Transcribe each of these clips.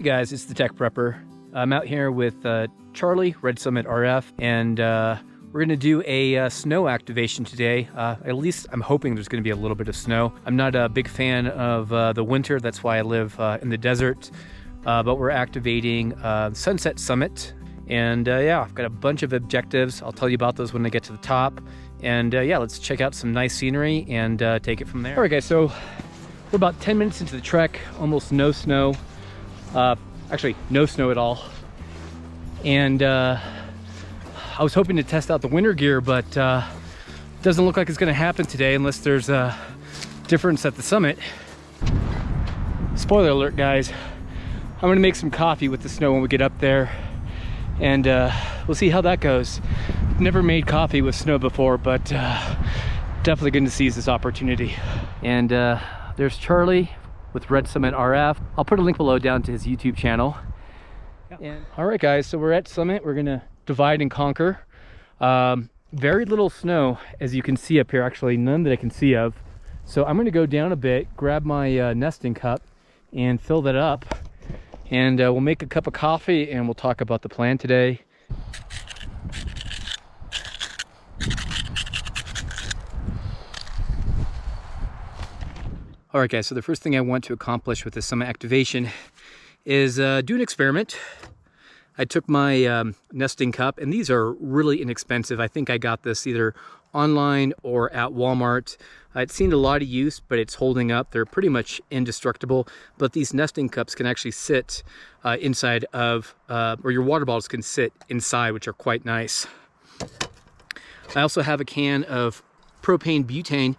Hey guys, it's the Tech Prepper. I'm out here with Charlie, Red Summit RF, and we're gonna do a snow activation today. At least I'm hoping there's gonna be a little bit of snow. I'm not a big fan of the winter, that's why I live in the desert. But we're activating Sunset Summit. And yeah, I've got a bunch of objectives. I'll tell you about those when I get to the top. And yeah, let's check out some nice scenery and take it from there. All right guys, so we're about 10 minutes into the trek, almost no snow. Actually, no snow at all. And I was hoping to test out the winter gear, but doesn't look like it's gonna happen today unless there's a difference at the summit. Spoiler alert, guys. I'm gonna make some coffee with the snow when we get up there, and we'll see how that goes. Never made coffee with snow before, but definitely going to seize this opportunity. And there's Charlie with Red Summit RF. I'll put a link below down to his YouTube channel. All right guys, so we're at Summit. We're gonna divide and conquer. Very little snow, as you can see up here, actually none that I can see of. So I'm gonna go down a bit, grab my nesting cup and fill that up. And we'll make a cup of coffee and we'll talk about the plan today. All right guys, so the first thing I want to accomplish with this summit activation is do an experiment. I took my nesting cup, and these are really inexpensive. I think I got this either online or at Walmart. It's seen a lot of use, but it's holding up. They're pretty much indestructible, but these nesting cups can actually sit inside of, or your water bottles can sit inside, which are quite nice. I also have a can of propane butane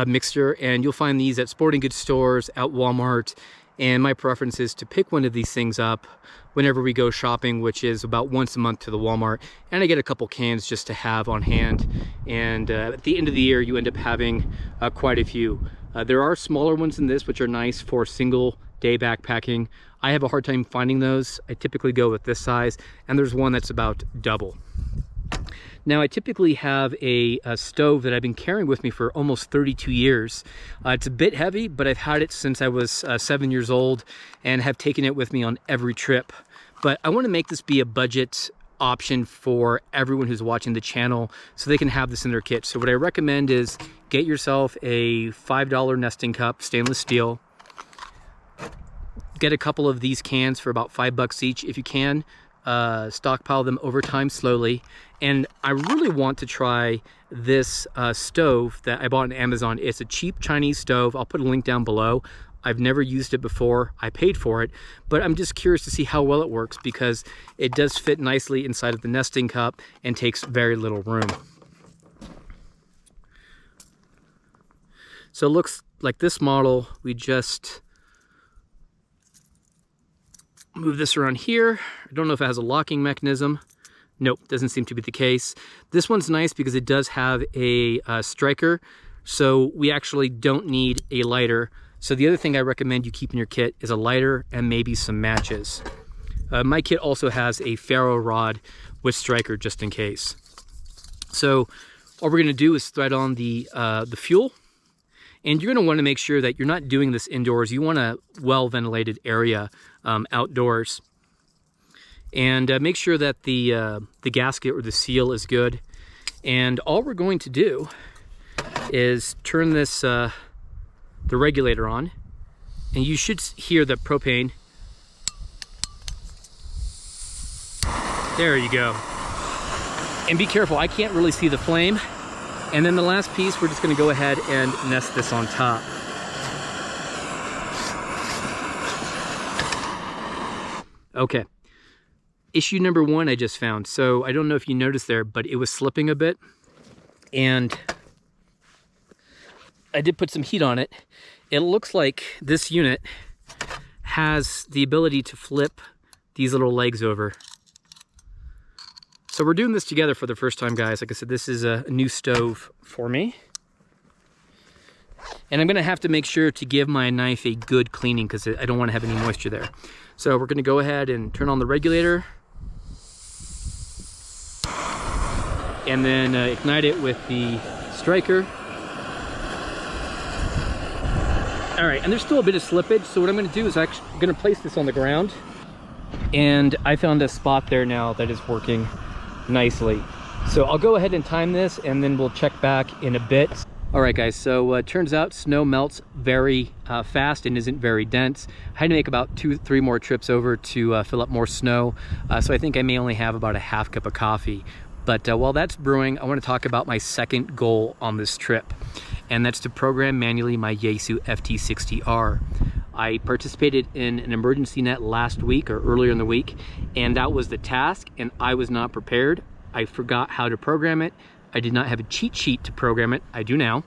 mixture, and you'll find these at sporting goods stores, at Walmart. And my preference is to pick one of these things up whenever we go shopping, which is about once a month to the Walmart. And I get a couple cans just to have on hand. And at the end of the year, you end up having quite a few. There are smaller ones than this, which are nice for single day backpacking. I have a hard time finding those. I typically go with this size, and there's one that's about double. Now, I typically have a stove that I've been carrying with me for almost 32 years. It's a bit heavy, but I've had it since I was 7 years old and have taken it with me on every trip. But I want to make this be a budget option for everyone who's watching the channel so they can have this in their kit. So what I recommend is get yourself a $5 nesting cup, stainless steel. Get a couple of these cans for about $5 each if you can. Stockpile them over time slowly. And I really want to try this stove that I bought on Amazon. It's a cheap Chinese stove. I'll put a link down below. I've never used it before. I paid for it, but I'm just curious to see how well it works because it does fit nicely inside of the nesting cup and takes very little room. So it looks like this model, we just move this around here. I don't know if it has a locking mechanism. Nope, doesn't seem to be the case. This one's nice because it does have a striker, so we actually don't need a lighter. So the other thing I recommend you keep in your kit is a lighter and maybe some matches. My kit also has a ferro rod with striker just in case. So all we're gonna do is thread on the fuel. And you're gonna wanna make sure that you're not doing this indoors. You want a well-ventilated area outdoors. And make sure that the gasket or the seal is good. And all we're going to do is turn this, the regulator on. And you should hear the propane. There you go. And be careful, I can't really see the flame. And then the last piece, we're just gonna go ahead and nest this on top. Okay, issue number one I just found. So I don't know if you noticed there, but it was slipping a bit. And I did put some heat on it. It looks like this unit has the ability to flip these little legs over. So we're doing this together for the first time, guys. Like I said, this is a new stove for me. And I'm gonna have to make sure to give my knife a good cleaning because I don't wanna have any moisture there. So we're gonna go ahead and turn on the regulator. And then ignite it with the striker. All right, and there's still a bit of slippage, so what I'm gonna do is I'm gonna place this on the ground. And I found a spot there now that is working nicely. So I'll go ahead and time this, and then we'll check back in a bit. All right, guys, so it turns out snow melts very fast and isn't very dense. I had to make about 2-3 more trips over to fill up more snow. So I think I may only have about a half cup of coffee. But while that's brewing, I want to talk about my second goal on this trip, and that's to program manually my Yaesu FT60R. I participated in an emergency net last week or earlier in the week, and that was the task, and I was not prepared. I forgot how to program it. I did not have a cheat sheet to program it. I do now.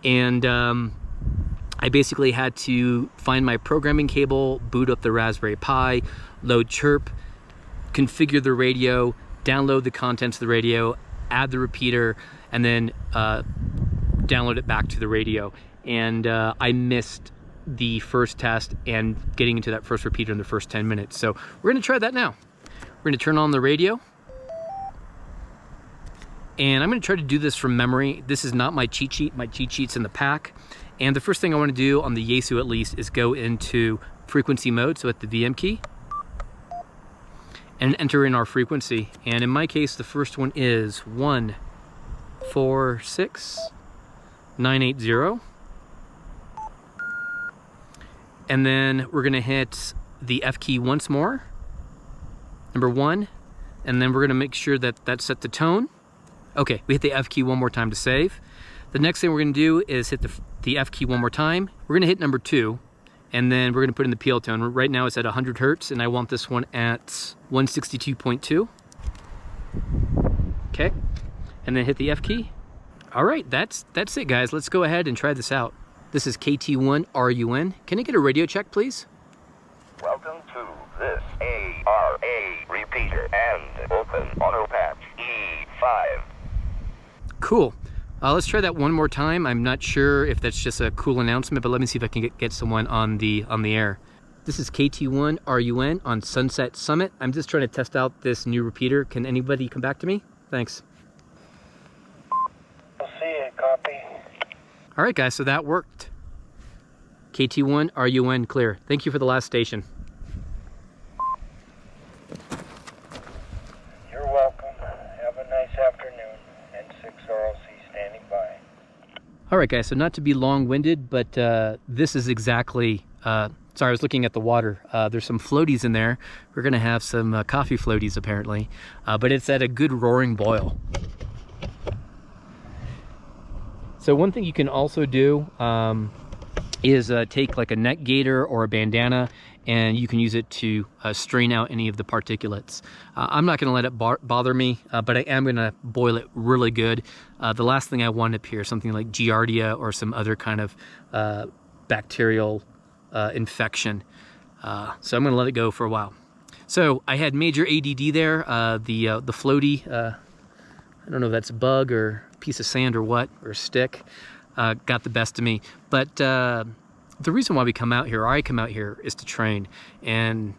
And I basically had to find my programming cable, boot up the Raspberry Pi, load Chirp, configure the radio, download the contents of the radio, add the repeater, and then download it back to the radio. And I missed the first test and getting into that first repeater in the first 10 minutes. So we're gonna try that now. We're gonna turn on the radio. And I'm gonna try to do this from memory. This is not my cheat sheet. My cheat sheet's in the pack. And the first thing I wanna do on the Yaesu at least is go into frequency mode, so at the VM key, and enter in our frequency. And in my case, the first one is 146,980. And then we're gonna hit the F key once more, number 1, and then we're gonna make sure that that's set the tone. Okay, we hit the F key one more time to save. The next thing we're gonna do is hit the F key one more time. We're gonna hit number 2, and then we're gonna put in the PL tone. Right now it's at 100 Hertz, and I want this one at 162.2. Okay, and then hit the F key. All right, that's it, guys. Let's go ahead and try this out. This is KT1RUN. Can I get a radio check, please? Welcome to this ARA repeater and open auto patch E5. Cool. Let's try that one more time. I'm not sure if that's just a cool announcement, but let me see if I can get someone on the air. This is KT1RUN on Sunset Summit. I'm just trying to test out this new repeater. Can anybody come back to me? Thanks. I'll see you. Copy. All right, guys, so that worked. KT1RUN clear. Thank you for the last station. You're welcome. Have a nice afternoon. N6 RLC standing by. All right, guys, so not to be long-winded, but this is exactly, sorry, I was looking at the water. There's some floaties in there. We're gonna have some coffee floaties apparently, but it's at a good roaring boil. So one thing you can also do is take like a neck gaiter or a bandana, and you can use it to strain out any of the particulates. I'm not gonna let it bother me, but I am gonna boil it really good. The last thing I want up here is something like Giardia or some other kind of bacterial infection. So I'm gonna let it go for a while. So I had major ADD there. The floaty, I don't know if that's a bug or a piece of sand or what, or a stick, got the best of me. But the reason why we come out here, or I come out here, is to train. And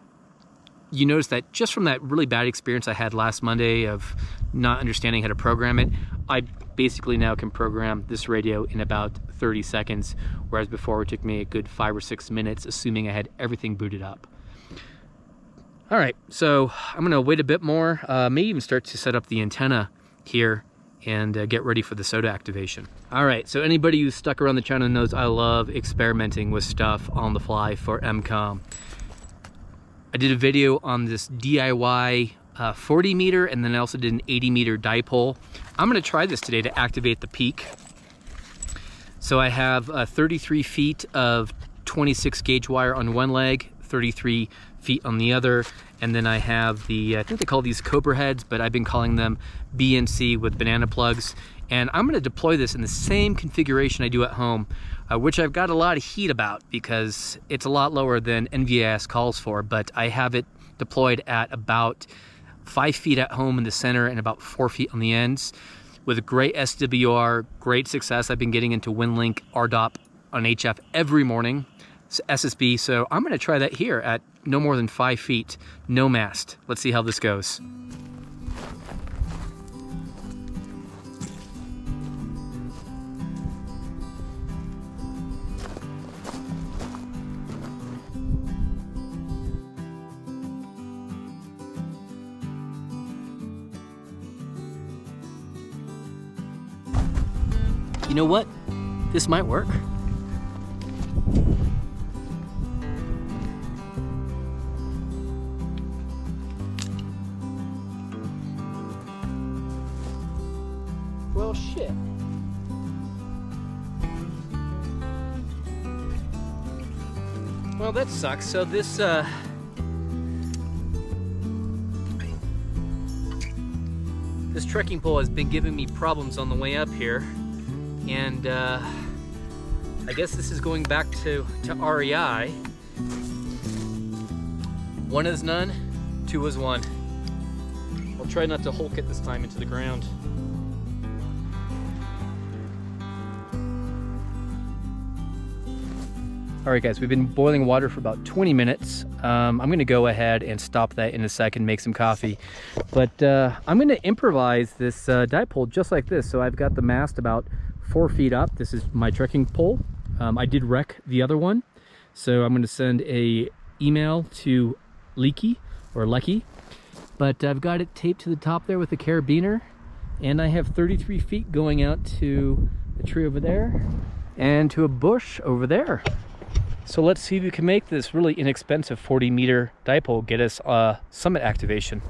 you notice that just from that really bad experience I had last Monday of not understanding how to program it, I basically now can program this radio in about 30 seconds, whereas before it took me a good 5 or 6 minutes, assuming I had everything booted up. All right, so I'm gonna wait a bit more, maybe even start to set up the antenna here and get ready for the SOTA activation. All right, so anybody who's stuck around the channel knows I love experimenting with stuff on the fly for MCOM. I did a video on this DIY 40 meter, and then I also did an 80 meter dipole. I'm gonna try this today to activate the peak. So I have 33 feet of 26 gauge wire on one leg, 33 feet on the other, and then I have the, I think they call these Cobra heads, but I've been calling them BNC with banana plugs. And I'm gonna deploy this in the same configuration I do at home, which I've got a lot of heat about because it's a lot lower than NVIS calls for, but I have it deployed at about 5 feet at home in the center and about 4 feet on the ends with a great SWR, great success. I've been getting into WinLink RDOP on HF every morning, SSB, so I'm gonna try that here at no more than 5 feet, no mast. Let's see how this goes. You know what? This might work. Well, shit. Well, that sucks. So this this trekking pole has been giving me problems on the way up here, and I guess this is going back to REI. 1 is none, 2 is 1. I'll try not to hulk it this time into the ground. All right, guys, we've been boiling water for about 20 minutes. I'm gonna go ahead and stop that in a second, make some coffee. But I'm gonna improvise this dipole just like this. So I've got the mast about 4 feet up. This is my trekking pole. I did wreck the other one. So I'm gonna send a email to Lecky. But I've got it taped to the top there with a carabiner. And I have 33 feet going out to the tree over there and to a bush over there. So let's see if we can make this really inexpensive 40-meter dipole get us summit activation.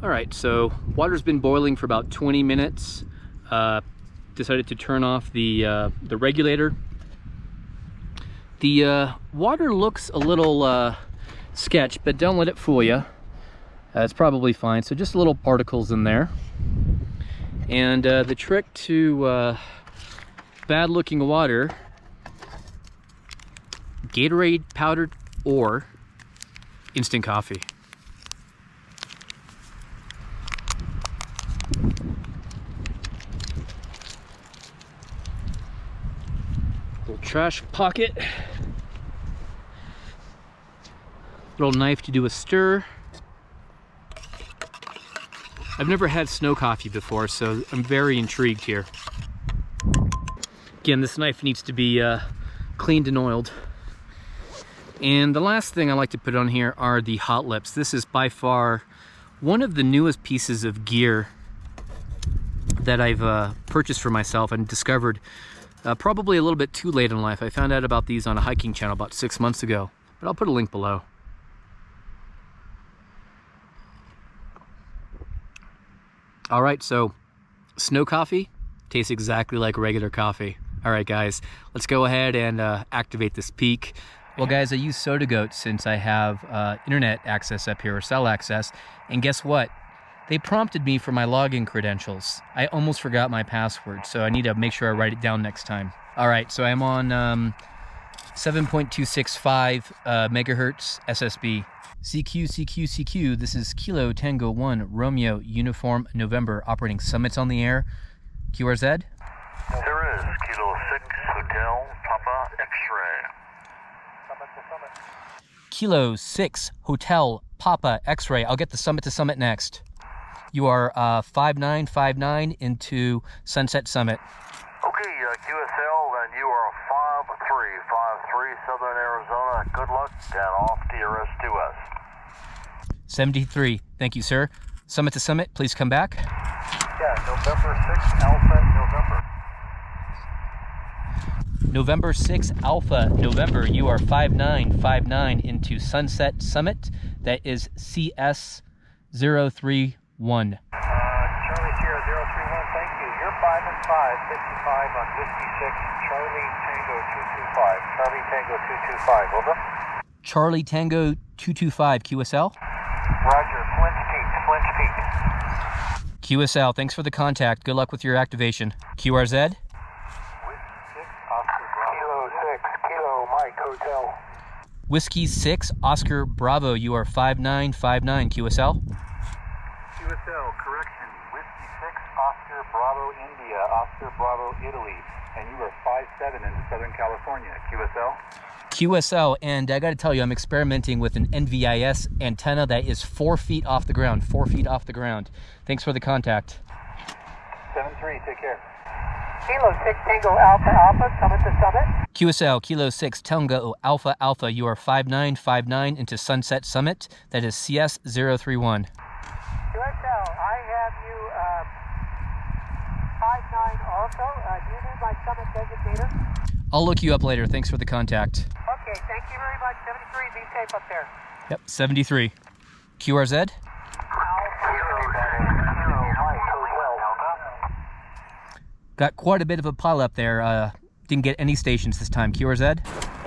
All right, so water's been boiling for about 20 minutes. Decided to turn off the regulator. The water looks a little sketch, but don't let it fool you. It's probably fine. So just little particles in there. And the trick to bad looking water, Gatorade powdered or instant coffee. Little trash pocket. Little knife to do a stir. I've never had snow coffee before, so I'm very intrigued here. Again, this knife needs to be cleaned and oiled. And the last thing I like to put on here are the hot lips. This is by far one of the newest pieces of gear that I've purchased for myself and discovered probably a little bit too late in life. I found out about these on a hiking channel about 6 months ago, but I'll put a link below. All right, so snow coffee tastes exactly like regular coffee. All right, guys, let's go ahead and activate this peak. Well, guys, I use SOTA Goat since I have internet access up here, or cell access. And guess what? They prompted me for my login credentials. I almost forgot my password, so I need to make sure I write it down next time. All right, so I'm on 7.265 megahertz SSB. CQ, this is Kilo Tango 1 Romeo Uniform November operating summits on the air. QRZ? There is Kilo 6 Hotel Papa X-ray. Kilo 6 Hotel Papa X-ray. I'll get the summit to summit next. You are 5959 into Sunset Summit. Okay, QSL, and you are 5353 Southern Arizona. Good luck, and off to your S2S. 73. Thank you, sir. Summit to summit, please come back. Yeah, November 6 Alpha November. November 6 Alpha November. You are 5959 into Sunset Summit. That is CS031. Charlie Sierra 031, thank you. You're 5 and 5, 55 on Whiskey 6, Charlie Tango 225. Charlie Tango 225, over. Charlie Tango 225, QSL. Roger, Flint Peak. QSL, thanks for the contact. Good luck with your activation. QRZ. Kilo 6, Kilo Mike Hotel. Whiskey 6, Oscar Bravo. You are 5959, QSL. QSL, correction. Whiskey 6, Oscar Bravo India, Oscar Bravo Italy. And you are 57 in Southern California. QSL? QSL, and I gotta tell you, I'm experimenting with an NVIS antenna that is 4 feet off the ground. 4 feet off the ground. Thanks for the contact. 7-3, take care. Kilo 6 Tango Alpha Alpha, summit to summit. QSL, Kilo 6 Tango Alpha Alpha, you are 5959 into Sunset Summit. That is CS031. QSL, I have you 59 also. Do you need my summit designator? I'll look you up later. Thanks for the contact. Okay, thank you very much. 73, be safe up there. Yep, 73. QRZ? Got quite a bit of a pile up there. Didn't get any stations this time. QRZ?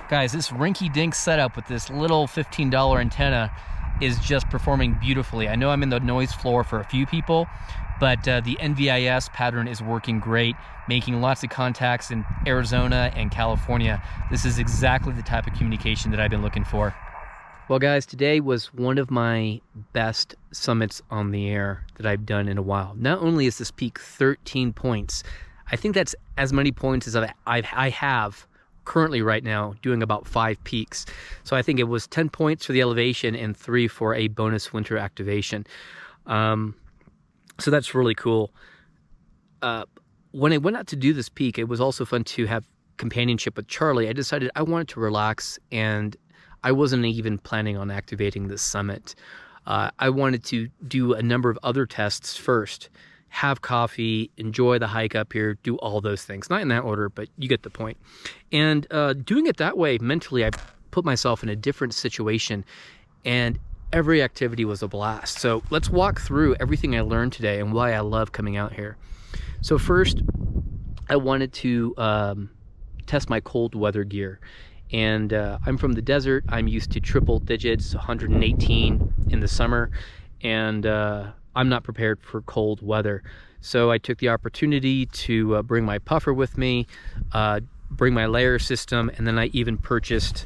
Guys, this rinky-dink setup with this little $15 antenna is just performing beautifully. I know I'm in the noise floor for a few people, but the NVIS pattern is working great, making lots of contacts in Arizona and California. This is exactly the type of communication that I've been looking for. Well, guys, today was one of my best summits on the air that I've done in a while. Not only is this peak 13 points, I think that's as many points as I have currently right now, doing about 5 peaks. So I think it was 10 points for the elevation and 3 for a bonus winter activation. So that's really cool. When I went out to do this peak, it was also fun to have companionship with Charlie. I decided I wanted to relax, and I wasn't even planning on activating this summit. I wanted to do a number of other tests first, have coffee, enjoy the hike up here, do all those things. Not in that order, but you get the point. And doing it that way, mentally, I put myself in a different situation, and every activity was a blast. So let's walk through everything I learned today and why I love coming out here. So first, I wanted to test my cold weather gear. And I'm from the desert. I'm used to triple digits, 118 in the summer, and I'm not prepared for cold weather. So I took the opportunity to bring my puffer with me, bring my layer system, and then I even purchased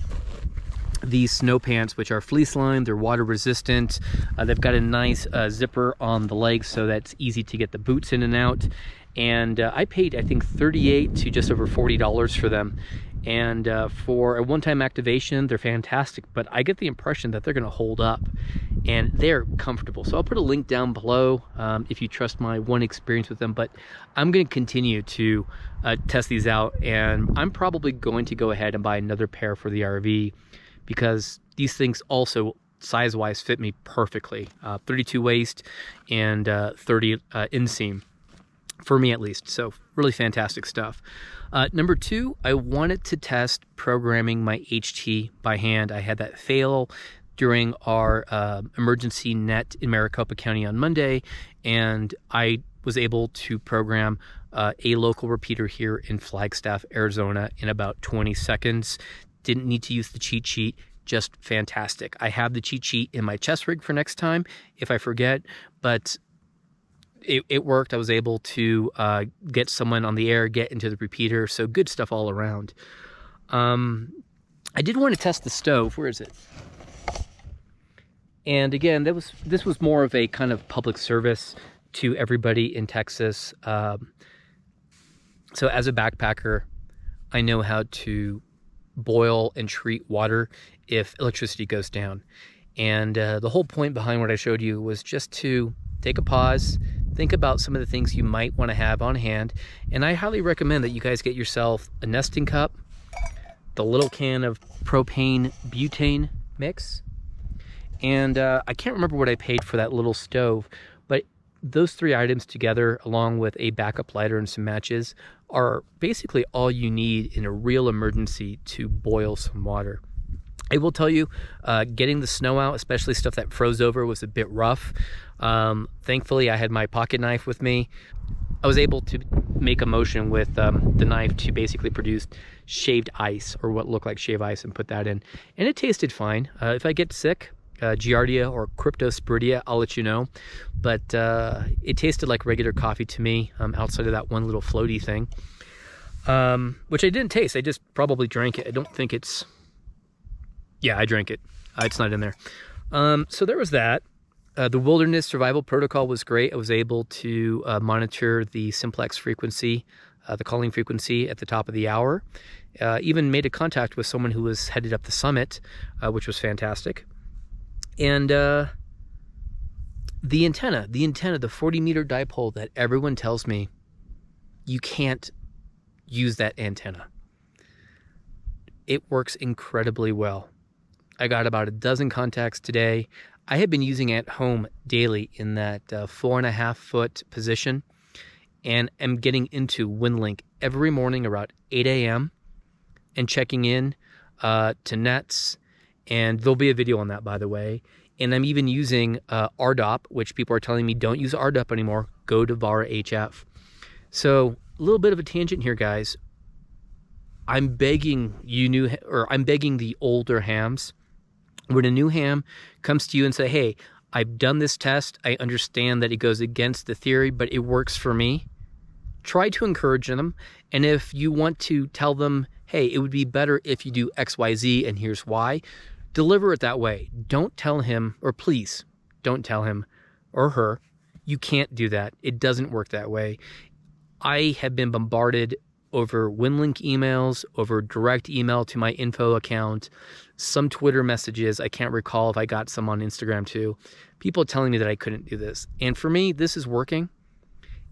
these snow pants, which are fleece lined. They're water resistant. They've got a nice zipper on the legs, so that's easy to get the boots in and out. And I paid, I think, $38 to just over $40 for them. And for a one-time activation, they're fantastic, but I get the impression that they're going to hold up, and they're comfortable. So I'll put a link down below if you trust my one experience with them, but I'm going to continue to test these out, and I'm probably going to go ahead and buy another pair for the RV, because these things also size-wise fit me perfectly. 32 waist and 30 inseam. For me at least, so really fantastic stuff. Number 2, I wanted to test programming my HT by hand. I had that fail during our emergency net in Maricopa County on Monday, and I was able to program a local repeater here in Flagstaff, Arizona in about 20 seconds. Didn't need to use the cheat sheet. Just fantastic. I have the cheat sheet in my chest rig for next time if I forget, but it worked. I was able to get someone on the air, get into the repeater, so good stuff all around. I did want to test the stove. Where is it? And again, this was more of a kind of public service to everybody in Texas. So as a backpacker, I know how to boil and treat water if electricity goes down. And the whole point behind what I showed you was just to take a pause, think about some of the things you might want to have on hand, and I highly recommend that you guys get yourself a nesting cup, the little can of propane butane mix, and I can't remember what I paid for that little stove, but those 3 items together, along with a backup lighter and some matches, are basically all you need in a real emergency to boil some water. I will tell you, getting the snow out, especially stuff that froze over, was a bit rough. Thankfully, I had my pocket knife with me. I was able to make a motion with the knife to basically produce shaved ice, or what looked like shaved ice, and put that in. And it tasted fine. If I get sick, Giardia or Cryptosporidia, I'll let you know. But it tasted like regular coffee to me, outside of that one little floaty thing, which I didn't taste. I just probably drank it. I don't think it's... Yeah, I drank it. It's not in there. So there was that. The wilderness survival protocol was great. I was able to monitor the simplex frequency, the calling frequency at the top of the hour. Even made a contact with someone who was headed up the summit, which was fantastic. And the antenna, the 40-meter dipole that everyone tells me you can't use that antenna. It works incredibly well. I got about a dozen contacts today. I have been using it at home daily in that 4.5 foot position, and am getting into WinLink every morning around 8 a.m. and checking in to nets. And there'll be a video on that, by the way. And I'm even using RDOP, which people are telling me don't use RDOP anymore. Go to VARA HF. So a little bit of a tangent here, guys. I'm begging I'm begging the older hams. When a new ham comes to you and say, hey, I've done this test, I understand that it goes against the theory, but it works for me. Try to encourage them. And if you want to tell them, hey, it would be better if you do X, Y, Z, and here's why, deliver it that way. Don't tell him, or please don't tell him or her, you can't do that. It doesn't work that way. I have been bombarded over WinLink emails, over direct email to my info account, some Twitter messages. I can't recall if I got some on Instagram too. People telling me that I couldn't do this. And for me, this is working.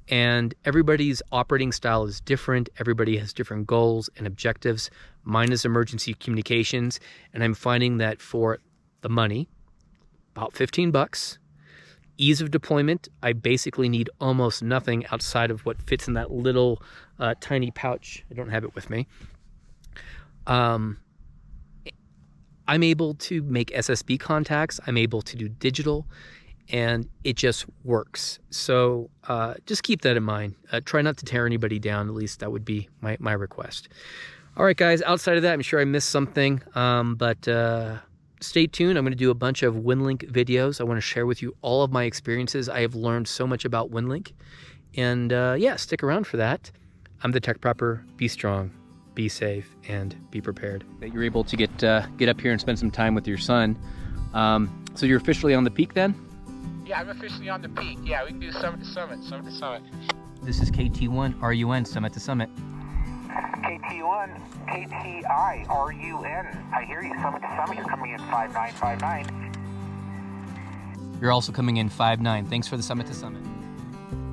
And everybody's operating style is different. Everybody has different goals and objectives. Mine is emergency communications. And I'm finding that for the money, about $15, ease of deployment, I basically need almost nothing outside of what fits in that little tiny pouch. I don't have it with me. I'm able to make SSB contacts. I'm able to do digital, and it just works. So just keep that in mind. Try not to tear anybody down. At least that would be my request. All right, guys, outside of that, I'm sure I missed something, but stay tuned. I'm going to do a bunch of WinLink videos. I want to share with you all of my experiences. I have learned so much about WinLink. And yeah, stick around for that. I'm the Tech Prepper. Be strong, be safe, and be prepared. That you're able to get up here and spend some time with your son. So you're officially on the peak then? Yeah, I'm officially on the peak. Yeah, we can do summit to summit, summit to summit. This is KT1 RUN, summit to summit. KT1, KTI, RUN. I hear you, summit to summit. You're coming in 5959. You're also coming in 5-9. Thanks for the summit to summit.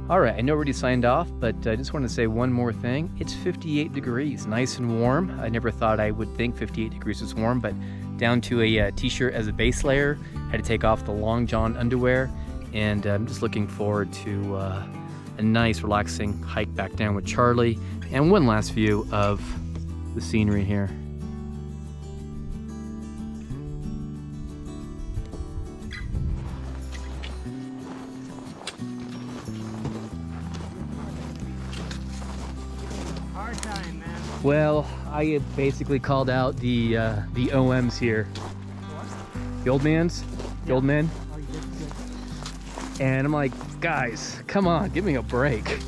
All right, I know we already signed off, but I just want to say one more thing. It's 58 degrees, nice and warm. I never thought I would think 58 degrees was warm, but down to a t-shirt as a base layer. Had to take off the long john underwear, and I'm just looking forward to a nice, relaxing hike back down with Charlie, and one last view of the scenery here. Well, I have basically called out the OMs here. The old mans? The old men? And I'm like, guys, come on, give me a break.